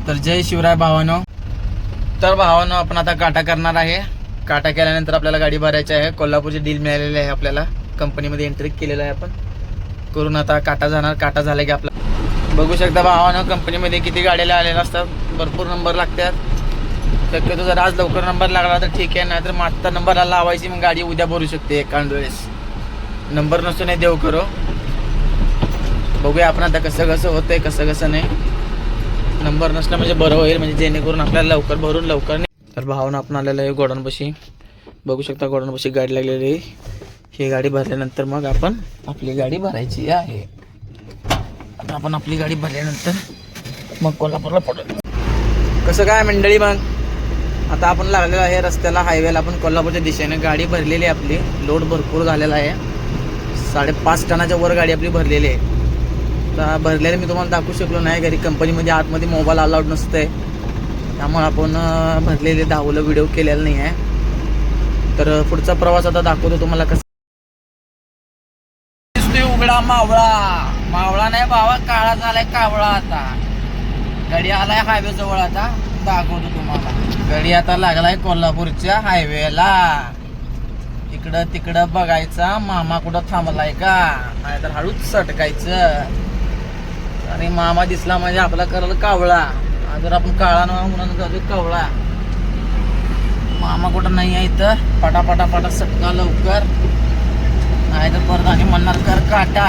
तर जय शिवराय भावानो. तर भावानो आपण आता काटा करणार आहे. काटा केल्यानंतर आपल्याला गाडी भरायची आहे. कोल्हापूरची डील मिळालेली आहे आपल्याला, कंपनीमध्ये एंट्री केलेलं आहे आपण. करून आता काटा जाणार. काटा झाला की आपला बघू शकता भावानो, कंपनीमध्ये किती गाड्या आलेल्या असतात, भरपूर नंबर लागतात. शक्यतो जर आज लवकर नंबर लागला तर ठीक आहे, नाहीतर मग आत्ता नंबरला लावायची, मग गाडी उद्या भरू शकते एखाद वेळेस. नंबर नसतो नाही देव करो. बघूया आपण आता कसं कसं होतंय, कसं कसं नाही. नंबर नसला म्हणजे बरं होईल, म्हणजे जेणेकरून आपल्याला लवकर भरून लवकर नाही. तर भावानं आपण आलेलं आहे गोडाऊनपाशी. बघू शकता गोडाऊनपाशी गाडी लागलेली आहे. ही गाडी भरल्यानंतर मग आपण आपली गाडी भरायची आहे. आता आपण आपली गाडी भरल्यानंतर मग कोल्हापूरला पडू. कसं काय मंडळी, मग आता आपण लागलेलो आहे रस्त्याला, हायवेला. आपण कोल्हापूरच्या दिशेने गाडी भरलेली आहे आपली. लोड भरपूर झालेला आहे. 5.5 टनाच्या वर गाडी आपली भरलेली आहे. तर भरलेले मी तुम्हाला दाखवू शकलो नाही, घरी कंपनीमध्ये आतमध्ये मोबाईल अलाउड नसतंय, त्यामुळे आपण भरलेले दाखवलं, व्हिडिओ केलेला नाही आहे. तर पुढचा प्रवास आता दाखवतो तुम्हाला. कसं दिसतोय उघडा मावळा. मावळा नाही बाबा, काळा झालाय कावळा. आता गाडी आलाय हायवे जवळ. आता दाखवतो तुम्हाला. गाडी आता लागलाय कोल्हापूरच्या हायवेला. इकडं तिकडं बघायचा मामा कुठं थांबलाय का, नाहीतर हळूच सटकायचं. आणि मामा दिसला म्हणजे आपला करल कावळा. जर आपण काळा म्हणून जातो कावळा. मामा कुठं नाही आहे इथं. पटापटा सटका लवकर, नाहीतर परत आणि म्हणणार कर काटा.